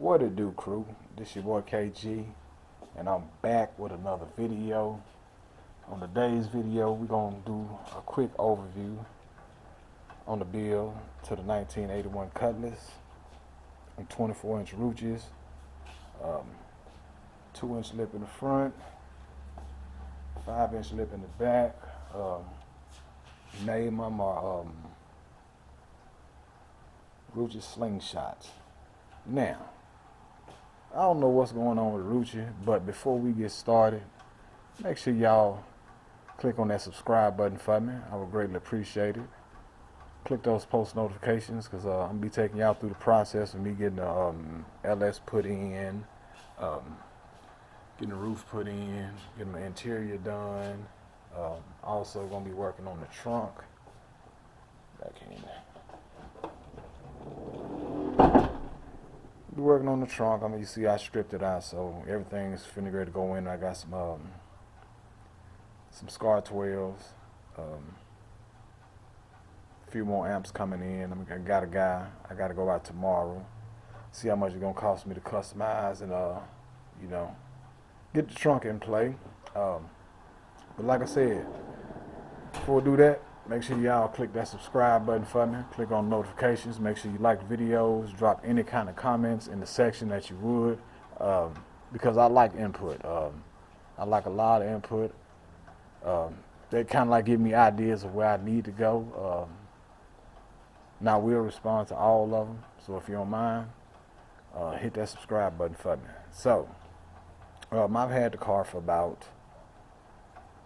What it do, crew? This your boy KG, and I'm back with another video. On today's video, we're gonna do a quick overview on the build to the 1981 Cutlass and 24-inch Ruccis, 2-inch lip in the front, 5-inch lip in the back. Name them are Rucci slingshots. Now, I don't know what's going on with Rucci, but before we get started, make sure y'all click on that subscribe button for me. I would greatly appreciate it. Click those post notifications because I'm going to be taking y'all through the process of me getting the LS put in, getting the roof put in, getting the interior done. Also going to be working on the trunk. Back in. Be working on the trunk. I mean, you see I stripped it out, so everything is finna ready to go in. I got some SCAR 12s, a few more amps coming in. I got a guy. I got to go out tomorrow, see how much it's gonna cost me to customize and you know, get the trunk in play. But like I said, before we do that, make sure y'all click that subscribe button for me. Click on notifications. Make sure you like the videos. Drop any kind of comments in the section that you would, because I like input. I like a lot of input. They kind of like give me ideas of where I need to go. Now we'll respond to all of them. So if you don't mind, hit that subscribe button for me. So I've had the car for about,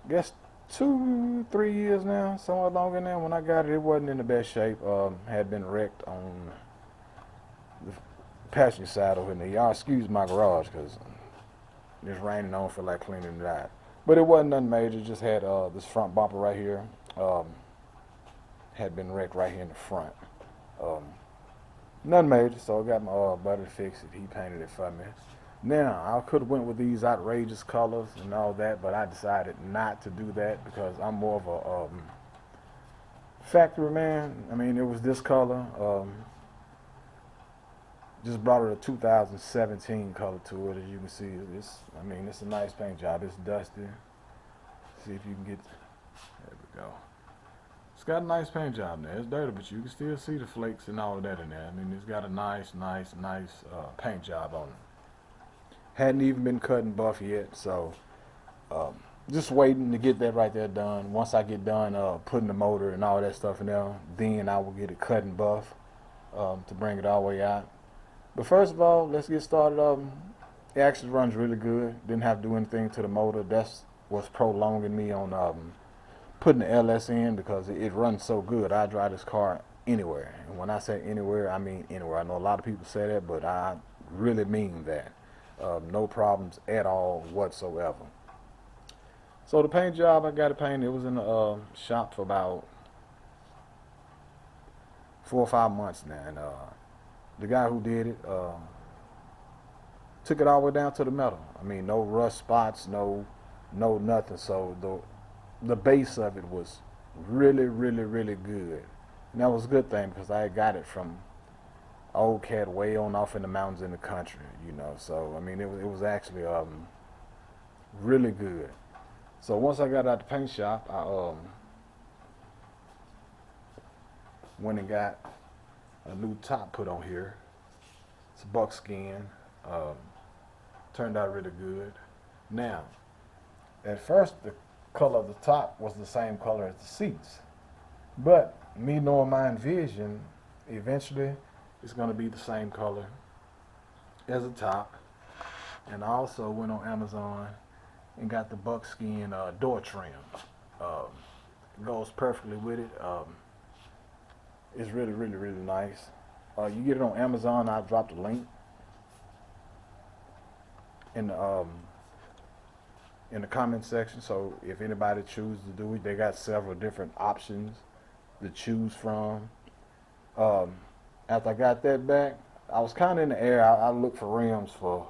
I guess, 2-3 years now, somewhat longer now. When I got it, it wasn't in the best shape. Had been wrecked on the passenger side over in the yard. Excuse my garage because it's raining. I don't feel like cleaning it out. But it wasn't nothing major. Just had this front bumper right here. Had been wrecked right here in the front. Nothing major, so I got my buddy to fix it. He painted it for me. Now, I could have went with these outrageous colors and all that, but I decided not to do that because I'm more of a factory man. I mean, it was this color. Just brought it a 2017 color to it. As you can see, it's a nice paint job. It's dusty. See if you can get, there we go. It's got a nice paint job there. It's dirty, but you can still see the flakes and all of that in there. I mean, it's got a nice paint job on it. Hadn't even been cut and buff yet, so just waiting to get that right there done. Once I get done putting the motor and all that stuff in there, then I will get it cut and buff to bring it all the way out. But first of all, let's get started. It actually runs really good. Didn't have to do anything to the motor. That's what's prolonging me on putting the LS in because it runs so good. I drive this car anywhere. And when I say anywhere, I mean anywhere. I know a lot of people say that, but I really mean that. No problems at all whatsoever. So the paint job, I got it painted. It was in the shop for about 4 or 5 months now. And the guy who did it took it all the way down to the metal. I mean, no rust spots, no nothing. So the base of it was really good. And that was a good thing because I got it from old cat way on off in the mountains in the country, you know. So I mean, it was actually really good. So once I got out the paint shop, I went and got a new top put on here. It's buckskin. Turned out really good. Now, at first the color of the top was the same color as the seats, but me knowing my vision, eventually it's going to be the same color as the top. And I also went on Amazon and got the buckskin door trim. Goes perfectly with it. It's really nice. You get it on Amazon. I dropped a link in the comment section, so if anybody chooses to do it, they got several different options to choose from. After I got that back, I was kind of in the air. I looked for rims for,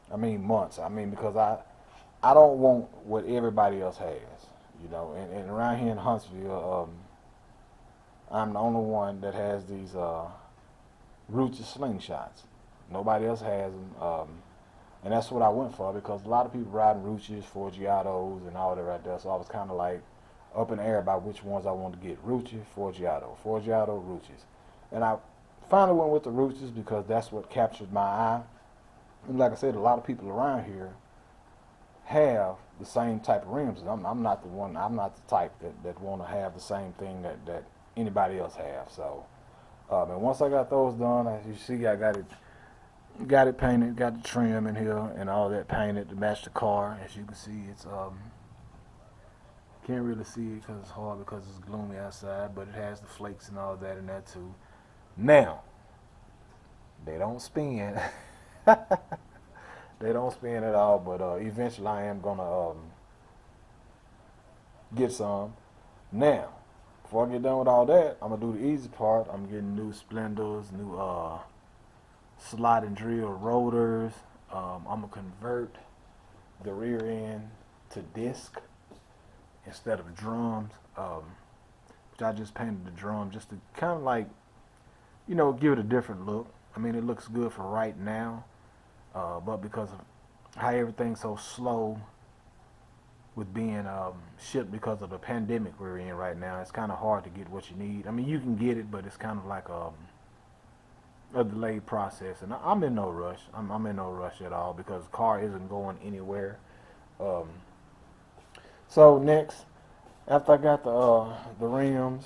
months. Because I don't want what everybody else has, you know. And around here in Huntsville, I'm the only one that has these Rucci slingshots. Nobody else has them. And that's what I went for because a lot of people riding Rucci's, Forgiatos, and all that right there. So I was kind of like up in the air about which ones I wanted to get. Rucci, Forgiato, Rucci's. And I finally went with the Rucci's because that's what captured my eye. And like I said, a lot of people around here have the same type of rims. And I'm not the one. I'm not the type that want to have the same thing that anybody else have. So, and once I got those done, as you see, I got it painted, got the trim in here, and all that painted to match the car. As you can see, it's can't really see it because it's hard because it's gloomy outside, but it has the flakes and all that in there too. Now, they don't spin. They don't spin at all, but eventually I am gonna get some. Now, before I get done with all that, I'm gonna do the easy part. I'm getting new splendors, new slot and drill rotors. I'm gonna convert the rear end to disc instead of drums, which I just painted the drum just to kind of like, give it a different look. I mean, it looks good for right now, but because of how everything's so slow with being shipped because of the pandemic we're in right now, it's kind of hard to get what you need. I mean, you can get it, but it's kind of like a delayed process, and I'm in no rush. I'm in no rush at all because the car isn't going anywhere. So next, after I got the rims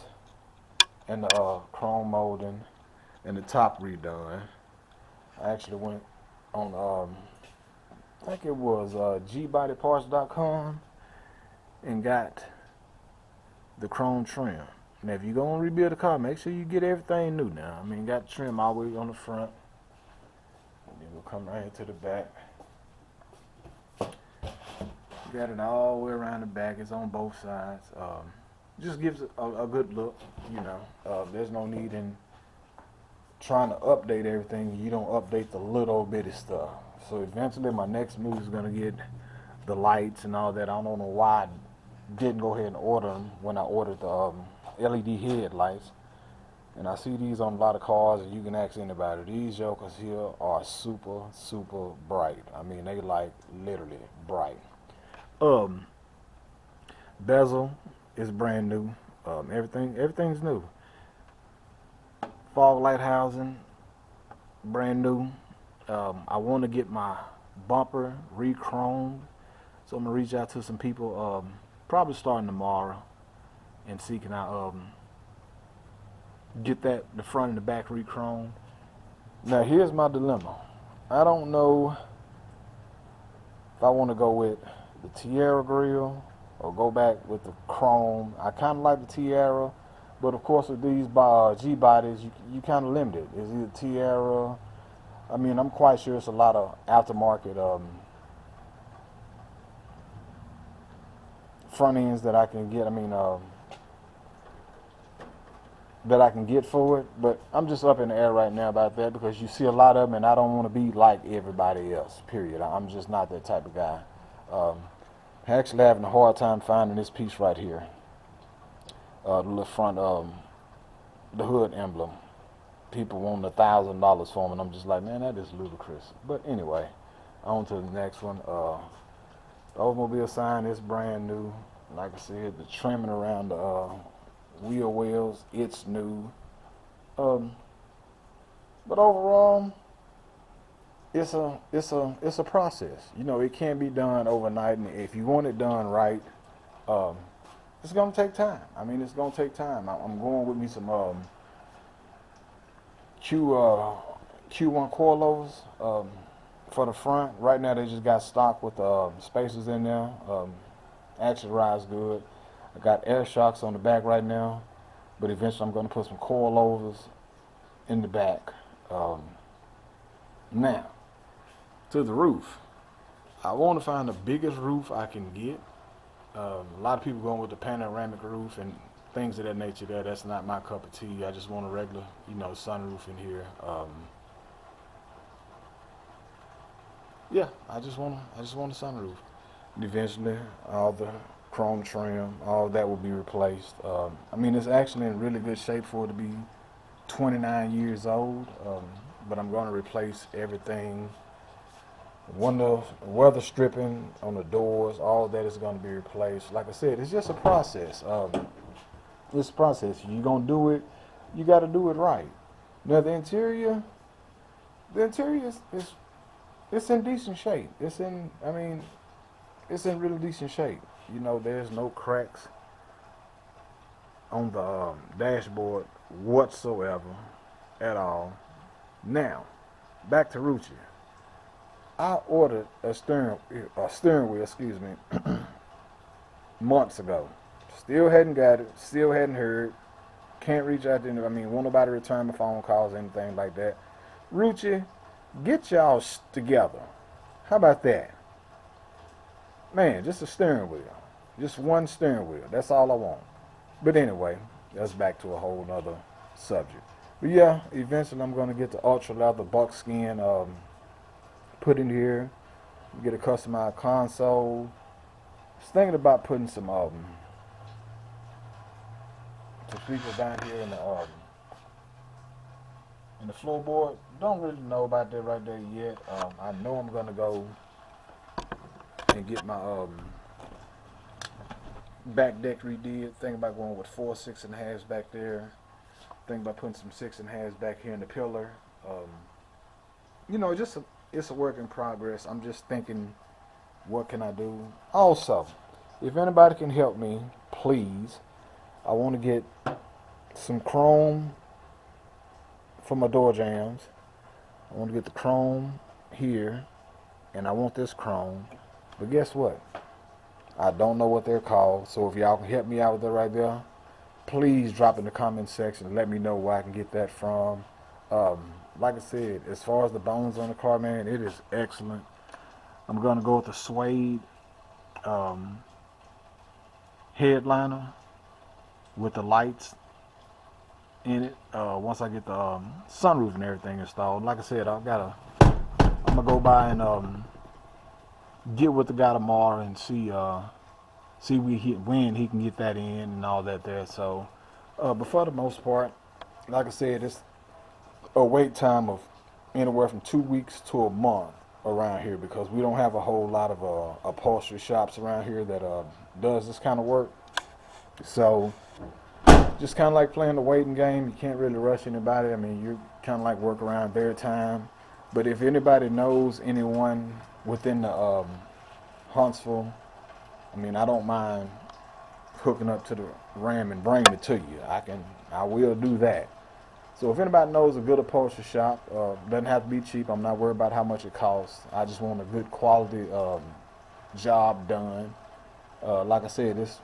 and the chrome molding and the top redone, I actually went on I think it was gbodyparts.com and got the chrome trim. Now, if you're going to rebuild the car, make sure you get everything new now. I mean, got the trim all the way on the front. And then we'll come right here to the back. Got it all the way around the back. It's on both sides. Just gives it a good look, There's no need in trying to update everything. You don't update the little bitty stuff. So eventually my next move is going to get the lights and all that. I don't know why I didn't go ahead and order them when I ordered the LED headlights. And I see these on a lot of cars, and you can ask anybody. These jokers here are super, super bright. I mean, they like literally bright. Bezel is brand new. Everything's new. Fog light housing, brand new. I want to get my bumper re-chromed, so I'm gonna reach out to some people, probably starting tomorrow, and see can I get the front and the back re-chromed. Now here's my dilemma. I don't know if I want to go with the Tiara grill or go back with the chrome. I kind of like the Tiara, but of course with these G bodies, you kind of limited. It's either Tiara. I mean, I'm quite sure it's a lot of aftermarket front ends that I can get. I mean, that I can get for it. But I'm just up in the air right now about that because you see a lot of them, and I don't want to be like everybody else. Period. I'm just not that type of guy. Actually, having a hard time finding this piece right here. The little front, the hood emblem. People want $1,000 for them, and I'm just like, man, that is ludicrous. But anyway, on to the next one. The automobile sign is brand new. Like I said, the trimming around the wheel wells, it's new. But overall, it's a process. It can't be done overnight, and if you want it done right, it's gonna take time. I mean, it's gonna take time. I'm going with me some Q1 coilovers for the front. Right now they just got stock with spacers in there. Actually rides good. I got air shocks on the back right now, but eventually I'm going to put some coilovers in the back. Now to the roof. I want to find the biggest roof I can get. A lot of people going with the panoramic roof and things of that nature. That's not my cup of tea. I just want a regular, sunroof in here. Yeah, I just want a sunroof. And eventually, all the chrome trim, all that will be replaced. I mean, it's actually in really good shape for it to be 29 years old. but I'm going to replace everything. Weather stripping on the doors, all that is going to be replaced. Like I said, it's just a process. It's a process. You're going to do it, you got to do it right. Now the interior is it's in decent shape. It's in really decent shape. You know, there's no cracks on the dashboard whatsoever at all. Now, back to Rucci. I ordered a steering wheel, excuse me, months ago. Still hadn't got it. Still hadn't heard. Can't reach out to anybody. Won't nobody return my phone calls, anything like that. Rucci, get y'all together. How about that? Man, just a steering wheel. Just one steering wheel. That's all I want. But anyway, that's back to a whole nother subject. But yeah, eventually I'm going to get the ultra leather buckskin put in here. Get a customized console. I was thinking about putting some speakers down here in the floorboard. Don't really know about that right there yet. I know I'm gonna go and get my back deck redid. Thinking about going with 4 6.5s back there. Thinking about putting some 6.5s back here in the pillar. You know, it's a work in progress. I'm just thinking, what can I do? Also, if anybody can help me, please, I want to get some chrome for my door jambs. I want to get the chrome here, and I want this chrome. But guess what? I don't know what they're called, so if y'all can help me out with that right there, please drop in the comment section and let me know where I can get that from. Like I said, as far as the bones on the car, man, it is excellent. I'm going to go with the suede headliner with the lights in it. Once I get the sunroof and everything installed, like I said, I'm gonna go by and get with the guy tomorrow and see when he can get that in and all that there. So, but for the most part, like I said, it's a wait time of anywhere from 2 weeks to a month around here because we don't have a whole lot of upholstery shops around here that does this kind of work. So just kind of like playing the waiting game. You can't really rush anybody. You're kind of like work around their time. But if anybody knows anyone within the Huntsville, I don't mind hooking up to the Ram and bringing it to you. I will do that. So if anybody knows a good upholstery shop, doesn't have to be cheap. I'm not worried about how much it costs. I just want a good quality job done. Like I said, it's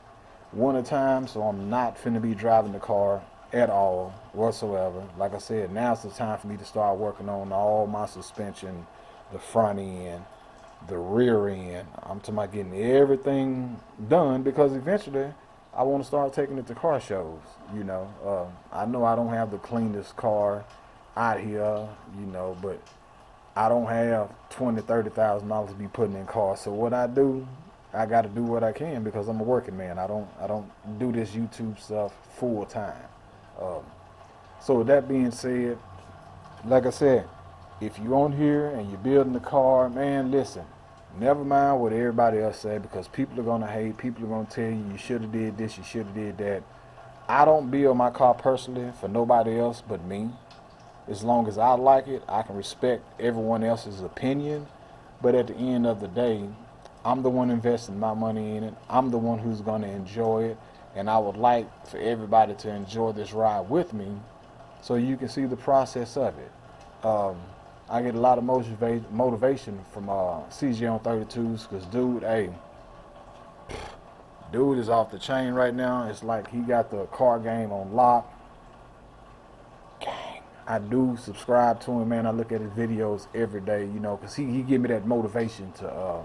winter time, so I'm not finna be driving the car at all whatsoever. Like I said, now's the time for me to start working on all my suspension, the front end, the rear end. I'm talking about getting everything done because eventually I want to start taking it to car shows. I know I don't have the cleanest car out here, but I don't have $20,000-$30,000 to be putting in cars. So what I do, I got to do what I can because I'm a working man. I don't do this YouTube stuff full time. So with that being said, like I said, if you're on here and you're building a car, man, listen. Never mind what everybody else say because people are gonna hate. People are gonna tell you should have did this, you should have did that. I don't build my car personally for nobody else but me. As long as I like it, I can respect everyone else's opinion. But at the end of the day, I'm the one investing my money in it. I'm the one who's gonna enjoy it, and I would like for everybody to enjoy this ride with me, so you can see the process of it. I get a lot of motivation from CJ on 32s because dude is off the chain right now. It's like he got the car game on lock. Gang. I do subscribe to him, man. I look at his videos every day, because he give me that motivation to,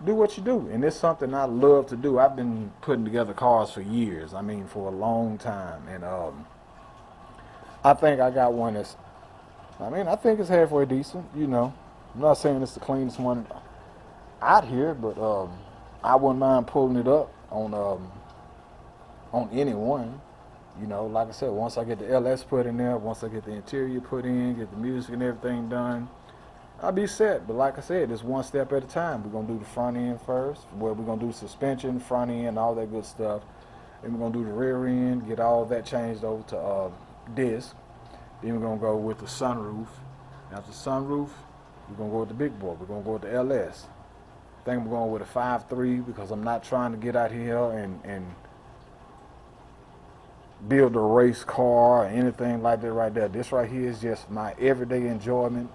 do what you do. And it's something I love to do. I've been putting together cars for years. For a long time. And I think I got one that's, I think it's halfway decent, I'm not saying it's the cleanest one out here, but I wouldn't mind pulling it up on anyone, you know, like I said, once I get the LS put in there, once I get the interior put in, get the music and everything done, I'll be set. But like I said, it's one step at a time. We're gonna do the front end first, where we're gonna do suspension, front end, all that good stuff. Then we're gonna do the rear end, get all that changed over to disc. Then we're gonna go with the sunroof. After the sunroof, we're gonna go with the big boy. We're gonna go with the LS. I think I'm going with a 5.3 because I'm not trying to get out here and build a race car or anything like that right there. This right here is just my everyday enjoyment.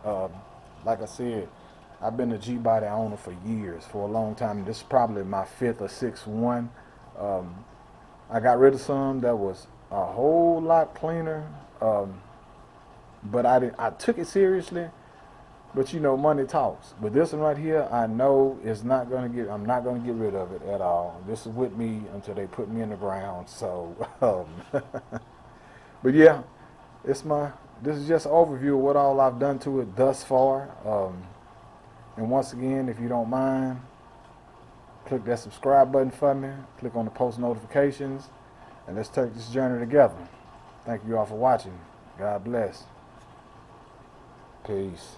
Like I said, I've been a G-body owner for years, for a long time. This is probably my fifth or sixth one. I got rid of some that was a whole lot cleaner, but I took it seriously. But you know, money talks. But this one right here, I know is not gonna get. I'm not gonna get rid of it at all. This is with me until they put me in the ground. So, but yeah, it's my. This is just an overview of what all I've done to it thus far. And once again, if you don't mind, click that subscribe button for me. Click on the post notifications, and let's take this journey together. Thank you all for watching. God bless. Peace.